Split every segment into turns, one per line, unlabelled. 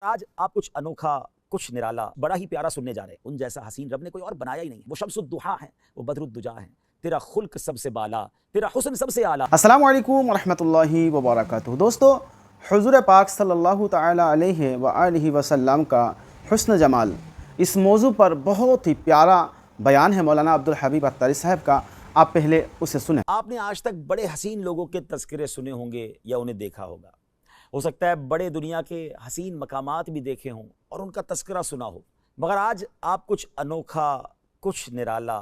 आज आप कुछ अनोखा, कुछ निराला, बड़ा ही प्यारा सुनने जा रहे हैं। उन जैसा हसीन रब ने कोई और बनाया ही नहीं। वो शम्सुद्दुहा है, वो बदरुद्दुजा है। तेरा खुल्क सबसे बाला, तेरा हुस्न सबसे आला।
अस्सलामु अलैकुम वरहमतुल्लाहि वबरकातुहू। दोस्तों, हुज़ूर पाक सल्लल्लाहु ताला अलैहि व आलिहि वसल्लम का हुस्न जमाल, इस मौजू पर बहुत ही प्यारा बयान है मौलाना अब्दुल हबीब अत्तारी साहब का। आप पहले उसे सुने।
आपने आज तक बड़े हसीन लोगों के तज़किरे सुने होंगे या उन्हें देखा होगा। हो सकता है बड़े दुनिया के हसीन मकामात भी देखे हों और उनका तज़किरा सुना हो, मगर आज आप कुछ अनोखा, कुछ निराला,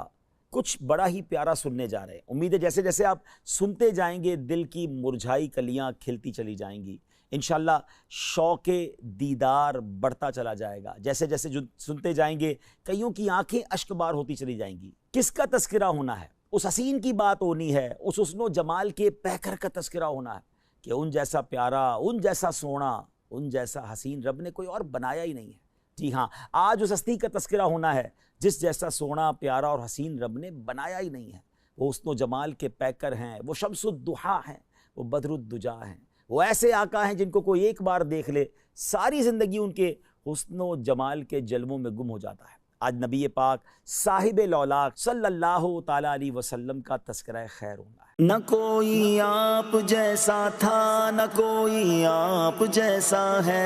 कुछ बड़ा ही प्यारा सुनने जा रहे हैं। उम्मीद है जैसे जैसे आप सुनते जाएंगे दिल की मुरझाई कलियां खिलती चली जाएंगी। इंशाल्लाह शौक़े दीदार बढ़ता चला जाएगा। जैसे जैसे जो सुनते जाएंगे कईयों की आंखें अश्कबार होती चली जाएंगी। किसका तज़किरा होना है? उस हसीन की बात होनी है, उस हुस्नो जमाल के पैकर का तज़किरा होना है कि उन जैसा प्यारा, उन जैसा सोना, उन जैसा हसीन रब ने कोई और बनाया ही नहीं है। जी हाँ, आज उस हस्ती का तज़किरा होना है जिस जैसा सोना, प्यारा और हसीन रब ने बनाया ही नहीं है। वो हुस्नो जमाल के पैकर हैं, वो शम्सुद्दुहा हैं, वो बदरुद्दुजा हैं। वो ऐसे आका हैं जिनको कोई एक बार देख ले सारी ज़िंदगी उनके हुस्नो जमाल के जलवों में गुम हो जाता है। आज नबी पाक साहिब लौलाक सल्लल्लाहु ताला अलैहि वसल्लम का तज़किरा खैर होना है।
न कोई आप जैसा था, न कोई आप जैसा है।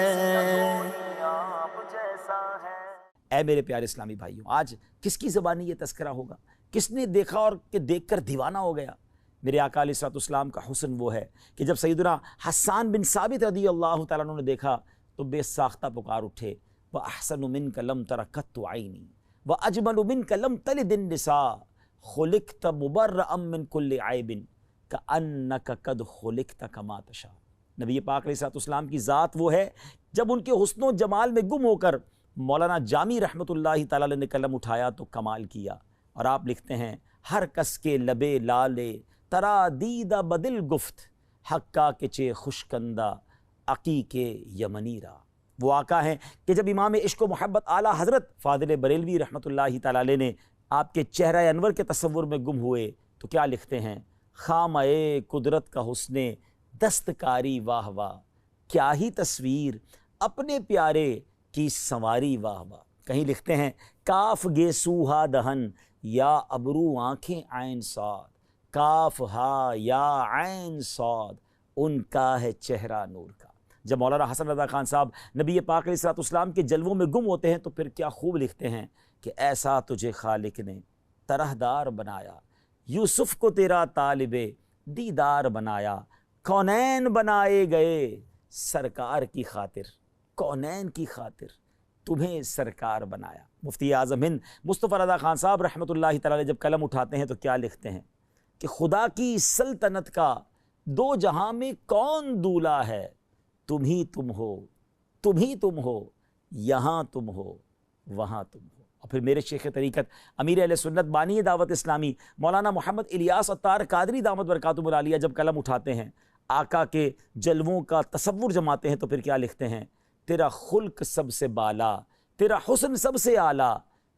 ऐ मेरे प्यारे इस्लामी भाइयों, आज किसकी ज़बानी ये तज़किरा होगा? किसने देखा और कि देखकर दीवाना हो गया? मेरे आका अलैहिस्सलाम का हुस्न वो है कि जब सैयदना हस्सान बिन साबित रज़ी अल्लाह तआला अन्हु ने देखा तो बेसाख्ता पुकार उठे, व अहसनु मिनका लम तरा कत्तु ऐनी व अजमलु मिनका लम तलिदिन निसा खुलिक़्त मुबर्रअम मिन कुल्लि ऐबिन कअन्नका कद खुलिक़्त कमा तशा। नबी पाक अलैहिस्सलाम की ज़ात वो है, जब उनके हुस्नो जमाल में गुम होकर मौलाना जामी रहमतुल्लाहि तआला अलैह ने कलम उठाया तो कमाल किया। और आप लिखते हैं, हर कस के लबे लाले तरा दीदा बदिल गुफ्त हक्का के चे खुशकंदा अकी के यमनीरा। वो आका हैं कि जब इमाम इश्क व मोहब्बत आला हज़रत फ़ादिल बरेलवी रहमतुल्लाहि तआला अलैह ने आपके चेहरा अनवर के तसव्वुर में गुम हुए तो क्या लिखते हैं, खाम-ए कुदरत का हुस्ने दस्तकारी वाह वाह, क्या ही तस्वीर अपने प्यारे की संवारी वाह वाह। कहीं लिखते हैं, काफ गे सूहा दहन या अबरू आँखें आइन साद, काफ हा या आइन साद, उनका है चेहरा नूर का। जब मौलाना हसन रज़ा खान साहब नबी पाक अलैहिस्सलाम के जलवों में गुम होते हैं तो फिर क्या खूब लिखते हैं कि ऐसा तुझे खालिक ने तरहदार बनाया, यूसुफ को तेरा तालिबे दीदार बनाया, कौनैन बनाए गए सरकार की खातिर, कौनैन की खातिर तुम्हें सरकार बनाया। मुफ्ती आज़म हिंद मुस्तफ़ा रज़ा खान साहब रहमतुल्लाहि तआला अलैह जब कलम उठाते हैं तो क्या लिखते हैं कि खुदा की सल्तनत का दो जहां में कौन दूल्हा है, तुम ही तुम हो, तुम ही तुम हो, यहाँ तुम हो, वहाँ तुम हो। और फिर मेरे शेख तरीक़त अमीर अहले सुन्नत बानी दावत इस्लामी मौलाना मोहम्मद इलियास अत्तार कादरी दामत बरकातुहुल आलिया जब कलम उठाते हैं, आका के जलवों का तसव्वुर जमाते हैं तो फिर क्या लिखते हैं, तेरा खुल्क सबसे बाला, तेरा हुस्न सबसे आला,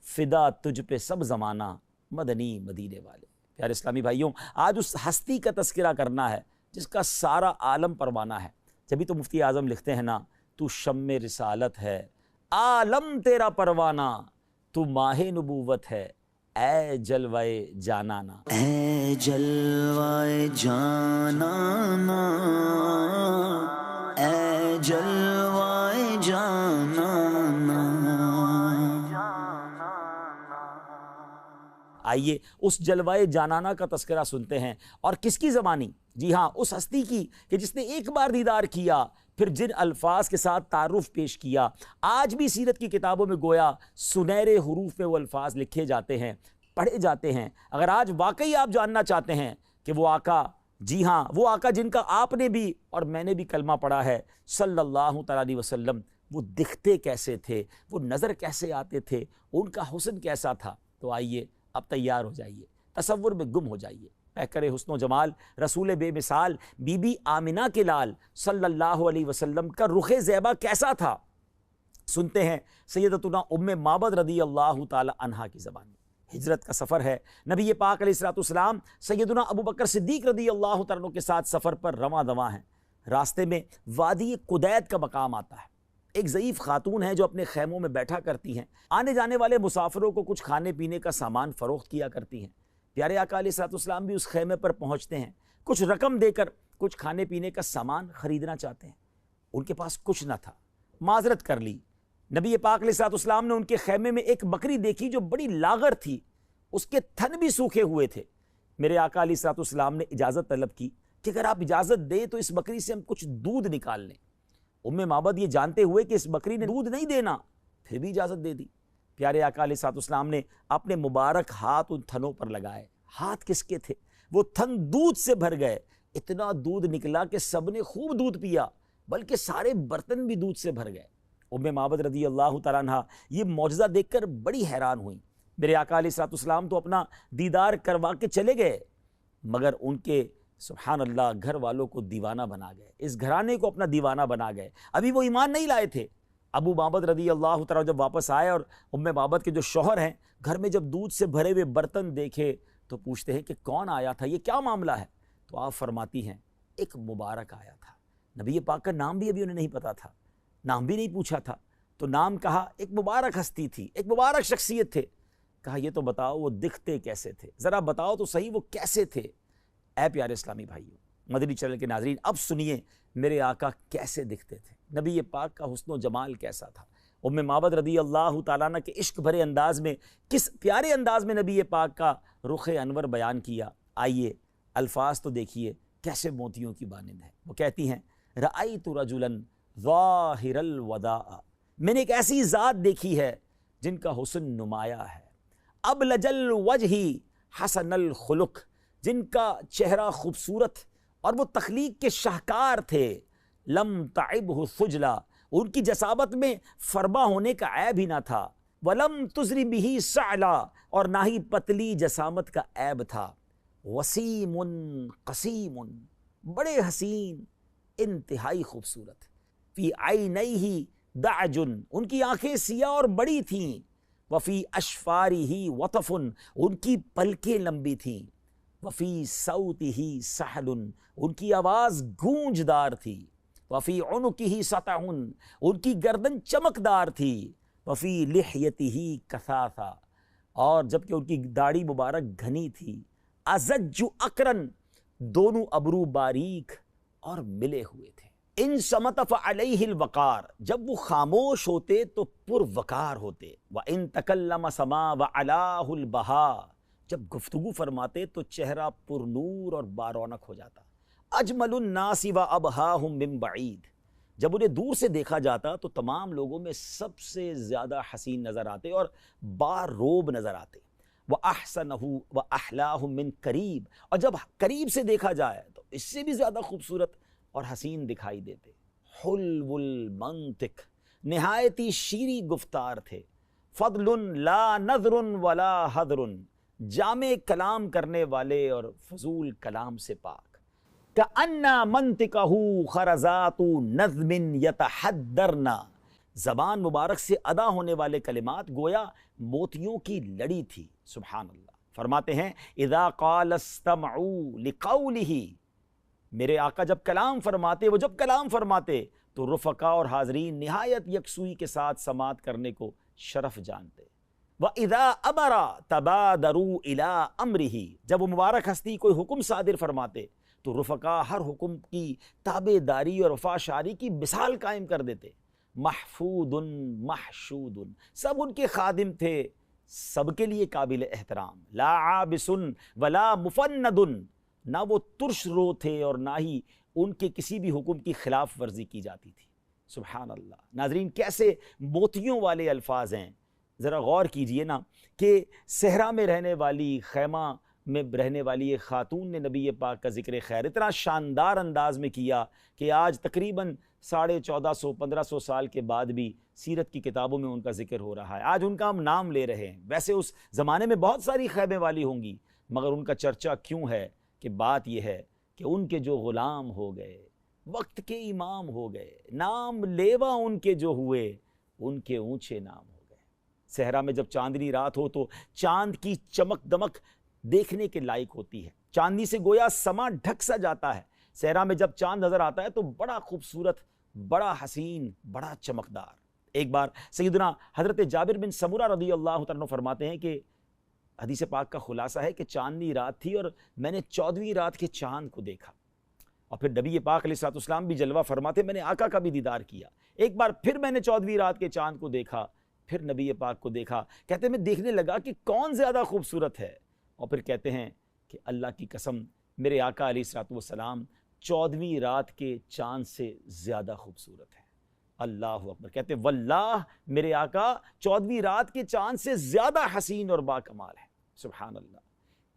फिदा तुझ पे सब ज़माना मदनी मदीने वाले। प्यारे इस्लामी भाइयों, आज उस हस्ती का तज़किरा करना है जिसका सारा आलम परवाना है। जभी तो मुफ्ती आज़म लिखते हैं ना, तू शम्मे रिसालत है, आलम तेरा परवाना, तू माहे नबूवत है, ऐ जलवाए जानाना।
ऐ जलवाए जानाना, ऐ जलवाए जानाना।
आइए उस जलवाए जानाना का तज़किरा सुनते हैं। और किसकी ज़बानी? जी हाँ, उस हस्ती की कि जिसने एक बार दीदार किया, फिर जिन अल्फाज के साथ तारुफ पेश किया। आज भी सीरत की किताबों में गोया सुनहरे हरूफ में वो अल्फाज लिखे जाते हैं, पढ़े जाते हैं। अगर आज वाकई आप जानना चाहते हैं कि वो आका, जी हाँ, वो आका जिनका आपने भी और मैंने भी कलमा पढ़ा है सल्लल्लाहु तआला अलैहि वसल्लम, वो दिखते कैसे थे, वो नज़र कैसे आते थे, उनका हुस्न कैसा था, तो आइए अब तैयार हो जाइए, तसव्वुर में गुम हो जाइए। पैकर हुस्नो जमाल रसूल बेमिसाल बीबी आमिना के लाल सल्लल्लाहु अलैहि वसल्लम का रुखे ज़ैबा कैसा था, सुनते हैं सैयदतुना उम्मे माबद रज़ी अल्लाह ताला अन्हा की ज़बानी। हिजरत का सफ़र है, नबी पाक अलैहिस्सलाम सैयदुना अबू बकर सिद्दीक़ रज़ी अल्लाह तआला के साथ सफ़र पर रवां दवां हैं। रास्ते में वादी कुदैद का मकाम आता है। एक ज़ईफ़ खातून है जो अपने खैमों में बैठा करती हैं, आने जाने वाले मुसाफिरों को कुछ खाने पीने का सामान फ़रोख्त किया करती हैं। प्यारे आका अलैहिस्सलाम भी उस खैमे पर पहुँचते हैं, कुछ रकम देकर कुछ खाने पीने का सामान ख़रीदना चाहते हैं। उनके पास कुछ ना था, माजरत कर ली। नबी पाक अलैहिस्सलाम ने उनके खैमे में एक बकरी देखी जो बड़ी लागर थी, उसके थन भी सूखे हुए थे। मेरे आका अलैहिस्सलाम ने इजाज़त तलब की कि अगर आप इजाज़त दें तो इस बकरी से हम कुछ दूध निकाल लें। उम्मे माबद ये जानते हुए कि इस बकरी ने दूध नहीं देना, फिर भी इजाज़त दे दी। प्यारे आका अलैहिस्सलाम ने अपने मुबारक हाथ उन थनों पर लगाए। हाथ किसके थे? वो थन दूध से भर गए। इतना दूध निकला कि सबने खूब दूध पिया, बल्कि सारे बर्तन भी दूध से भर गए। उम्मे माबद रज़ी अल्लाह तआला अन्हा ये मौजज़ा देखकर बड़ी हैरान हुई। मेरे आका अलैहिस्सलाम तो अपना दीदार करवा के चले गए, मगर उनके सुभान अल्लाह घर वालों को दीवाना बना गए, इस घराने को अपना दीवाना बना गए। अभी वो ईमान नहीं लाए थे। अबू माबद रज़ी अल्लाह तआला जब वापस आए और उम्मे माबद के जो शौहर हैं घर में जब दूध से भरे हुए बर्तन देखे तो पूछते हैं कि कौन आया था, ये क्या मामला है? तो आप फरमाती हैं एक मुबारक आया था। नबी पाक का नाम भी अभी उन्हें नहीं पता था, नाम भी नहीं पूछा था, तो नाम कहा। एक मुबारक हस्ती थी, एक मुबारक शख्सियत थे। कहा ये तो बताओ वो दिखते कैसे थे, ज़रा बताओ तो सही वो कैसे थे। ऐ प्यारे इस्लामी भाइयों, मदनी चैनल के नाज़रीन, अब सुनिए मेरे आका कैसे दिखते थे, नबी पाक का हुस्न जमाल कैसा था। उम्मे माबद रज़ी अल्लाह तआला अन्हा के इश्क भरे अंदाज में, किस प्यारे अंदाज में नबी पाक का रुख अनवर बयान किया। आइए अल्फाज तो देखिए कैसे मोतियों की बानिंद है। वो कहती हैं रअयतु रजुलन ज़ाहिरल वदाअ, मैंने एक ऐसी ज़ात देखी है जिनका हुस्न नुमाया है। अबलजल वजही हसनल खुलुक, जिनका चेहरा खूबसूरत और वो तख्लीक के शाहकार थे। लम ताइबहु सुजला, उनकी जसाबत में फरमा होने का ऐब ही ना था। वलम तुजरी बिही सअला, और ना ही पतली जसामत का ऐब था। वसीमुन कसीमुन, बड़े हसीन, इंतहाई खूबसूरत। फी आइनैहि दाजुन, उनकी आंखें सिया और बड़ी थीं। वफ़ी अशफारिही वतफ़ुन, उनकी पलकें लंबी थीं। वफ़ी सौतिही सहलुन, उनकी आवाज़ गूंजदार थी। वफ़ी उनुकिही सतहुन, उनकी गर्दन चमकदार थी। वफ़ी लिहयतिही कसासा, और जबकि उनकी दाढ़ी मुबारक घनी थी। अज़ज्जु अकरन, दोनों अबरू बारीक और मिले हुए थे। इन समतफ़ अलैहिल वक़ार, जब वो खामोश होते तो पुरवकार होते। व इन तकल्लम समा व अलाहुल बहा, जब गुफ्तगू फरमाते तो चेहरा पुरनूर और बारौनक हो जाता। अजमलुन नासी व अबहाहुम मिन बईद, जब उन्हें दूर से देखा जाता तो तमाम लोगों में सबसे ज़्यादा हसीन नज़र आते और बारोब नज़र आते। व अहसनहु व अहलाहु मिन करीब, और जब करीब से देखा जाए तो इससे भी ज़्यादा खूबसूरत और हसीन दिखाई देते। हुल्वुल मंतिक, निहायती शीरी गुफ्तार थे। फदलुन ला नज़रुन वला हदरुन, जामे कलाम करने वाले और फजूल कलाम से पाक। कअन्ना मंतिकहु खरजातु नज़्मिन यतहद्दरना, ज़बान मुबारक से अदा होने वाले कलिमात गोया मोतियों की लड़ी थी। सुभान अल्लाह। फरमाते हैं इज़ा क़ाल इस्तमऊ लिक़ौलिही, मेरे आका जब कलाम फरमाते, वो जब कलाम फरमाते तो रुफ़का और हाज़रीन निहायत यकसुई के साथ समात करने को शरफ जानते। व इज़ा अमरा तबादरू इला अमरिही, जब वो मुबारक हस्ती कोई हुक्म सादिर फरमाते तो रुफ़का हर हुक्म की ताबेदारी और वफ़ाशारी की मिसाल कायम कर देते। महफूदुन महशूदुन, सब उनके खादिम थे, सबके लिए काबिल एहतराम। ला आबिसुन वला मुफन्नदुन, ना वो तुर्श रो थे और ना ही उनके किसी भी हुक्म की खिलाफ वर्जी की जाती थी। सुभान अल्लाह। नाजरीन, कैसे मोतियों वाले अल्फाज हैं। ज़रा गौर कीजिए ना कि सहरा में रहने वाली, खैमा में रहने वाली एक ख़ातून ने नबी पाक का ज़िक्र खैर इतना शानदार अंदाज में किया कि आज तकरीबन 1450-1500 साल के बाद भी सीरत की किताबों में उनका ज़िक्र हो रहा है। आज उनका हम नाम ले रहे हैं। वैसे उस ज़माने में बहुत सारी खैमे वाली होंगी, मगर उनका चर्चा क्यों है कि बात यह है कि उनके जो ग़ुलाम हो गए, वक्त के इमाम हो गए, नाम लेवा उनके जो हुए, उनके ऊँचे नाम हो गए। सहरा में जब चांदनी रात हो तो चांद की चमक दमक देखने के लायक होती है। चांदनी से गोया समा ढक सा जाता है। सहरा में जब चांद नज़र आता है तो बड़ा खूबसूरत बड़ा हसीन, बड़ा चमकदार। एक बार सैयदना हज़रत जाबिर बिन समुरा रज़ी अल्लाह तआला फरमाते हैं कि हदीस पाक का खुलासा है कि चांदनी रात थी और मैंने 14वीं रात के चांद को देखा। और फिर नबी पाक अलैहिस्सलाम भी जलवा फरमाते, मैंने आका का भी दीदार किया। एक बार फिर मैंने 14वीं रात के चांद को देखा, फिर नबी पाक को देखा। कहते हैं मैं देखने लगा कि कौन ज़्यादा खूबसूरत है। और फिर कहते हैं कि अल्लाह की कसम, मेरे आका अलैहिस्सलाम 14वीं रात के चांद से ज़्यादा खूबसूरत है। अल्लाह अकबर। कहते वल्लाह, मेरे आका 14वीं रात के चांद से ज़्यादा हसीन और बाकमाल है। सुभान अल्लाह।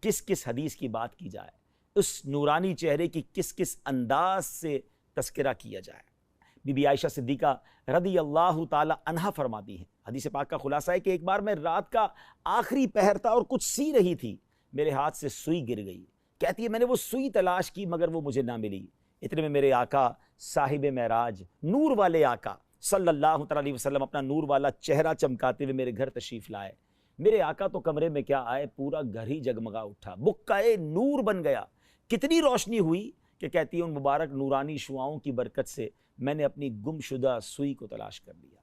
किस किस हदीस की बात की जाए, उस नूरानी चेहरे की किस किस अंदाज से तस्करा किया जाए। बीबी आयशा सिद्दीका रदी अल्लाह ताला अन्हा फरमाती हैं, हदीस पाक का खुलासा है कि एक बार मैं रात का आखिरी पहर था और कुछ सी रही थी, मेरे हाथ से सुई गिर गई। कहती है मैंने वो सुई तलाश की मगर वो मुझे ना मिली। इतने में मेरे आका साहिब महराज, नूर वाले आका सल्लल्लाहु अलैहि वसल्लम अपना नूर वाला चेहरा चमकाते हुए मेरे घर तशरीफ लाए। मेरे आका तो कमरे में क्या आए, पूरा घर ही जगमगा उठा, बुक्काए नूर बन गया। कितनी रोशनी हुई कि कहती है उन मुबारक नूरानी शुआओं की बरकत से मैंने अपनी गुमशुदा सुई को तलाश कर लिया।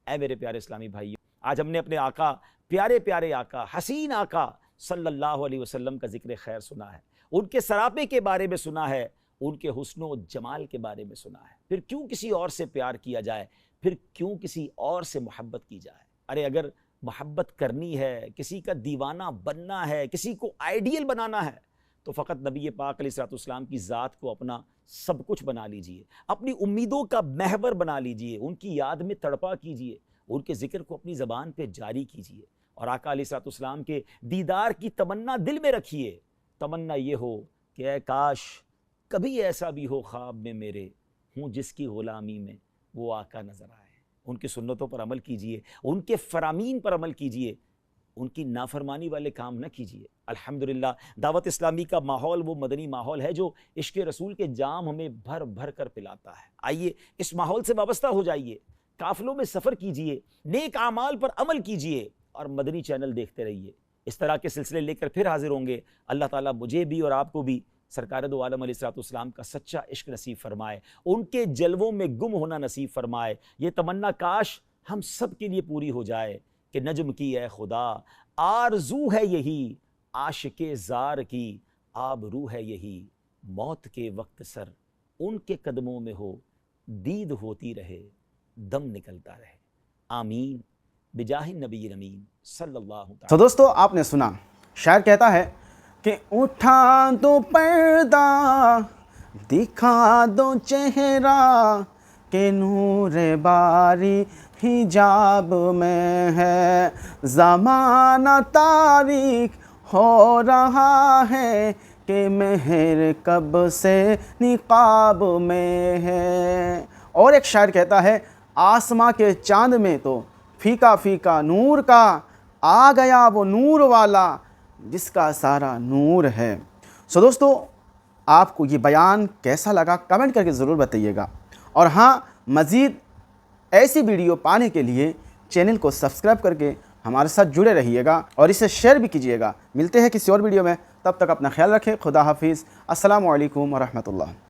ऐ मेरे प्यारे इस्लामी भाइयों, आज हमने अपने आका, प्यारे प्यारे आका, हसीन आका सल्लल्लाहु अलैहि वसल्लम का जिक्र खैर सुना है, उनके सरापे के बारे में सुना है, उनके हुस्नो जमाल के बारे में सुना है। फिर क्यों किसी और से प्यार किया जाए, फिर क्यों किसी और से मोहब्बत की जाए। अरे अगर मोहब्बत करनी है, किसी का दीवाना बनना है, किसी को आइडियल बनाना है, तो फ़कत नबी पाक अलैहिस्सलाम की ज़ात को अपना सब कुछ बना लीजिए, अपनी उम्मीदों का महवर बना लीजिए, उनकी याद में तड़पा कीजिए, उनके ज़िक्र को अपनी ज़बान पे जारी कीजिए और आका अलैहिस्सलाम के दीदार की तमन्ना दिल में रखिए। तमन्ना ये हो कि ऐ काश कभी ऐसा भी हो ख्वाब में मेरे, हूँ जिसकी ग़ुलामी में वो आका नज़र आए। उनकी सुन्नतों पर अमल कीजिए, उनके फ़रामीन पर अमल कीजिए, उनकी नाफरमानी वाले काम न कीजिए। अल्हम्दुलिल्लाह दावत इस्लामी का माहौल वो मदनी माहौल है जो इश्क़ रसूल के जाम हमें भर भर कर पिलाता है। आइए इस माहौल से वाबस्ता हो जाइए, काफ़िलों में सफ़र कीजिए, नेक आमाल पर अमल कीजिए और मदनी चैनल देखते रहिए। इस तरह के सिलसिले लेकर फिर हाजिर होंगे। अल्लाह ताला मुझे भी और आपको भी सरकार दो आलम अलैहिस्सलाम का सच्चा इश्क नसीब फरमाए, उनके जलवों में गुम होना नसीब फरमाए। ये तमन्ना काश हम सब के लिए पूरी हो जाए कि नजम की है खुदा आरजू है यही, आशिके ज़ार की आबरू है यही, मौत के वक्त सर उनके कदमों में हो, दीद होती रहे दम निकलता रहे। आमीन बिजाहि नबी अमीन सल्लल्लाहु अलैहि।
तो दोस्तों आपने सुना, शायर कहता है कि उठा दो पर्दा, दिखा दो चेहरा, के नूर बारी हिजाब में है, ज़माना तारीख हो रहा है, कि मेहर कब से निकाब में है। और एक शायर कहता है, आसमां के चांद में तो फीका फीका नूर का, आ गया वो नूर वाला जिसका सारा नूर है। सो दोस्तों आपको ये बयान कैसा लगा कमेंट करके ज़रूर बताइएगा। और हाँ, मज़ीद ऐसी वीडियो पाने के लिए चैनल को सब्सक्राइब करके हमारे साथ जुड़े रहिएगा और इसे शेयर भी कीजिएगा। मिलते हैं किसी और वीडियो में, तब तक अपना ख्याल रखें। खुदा हाफिज़। अस्सलामु अलैकुम व रहमतुल्लाह।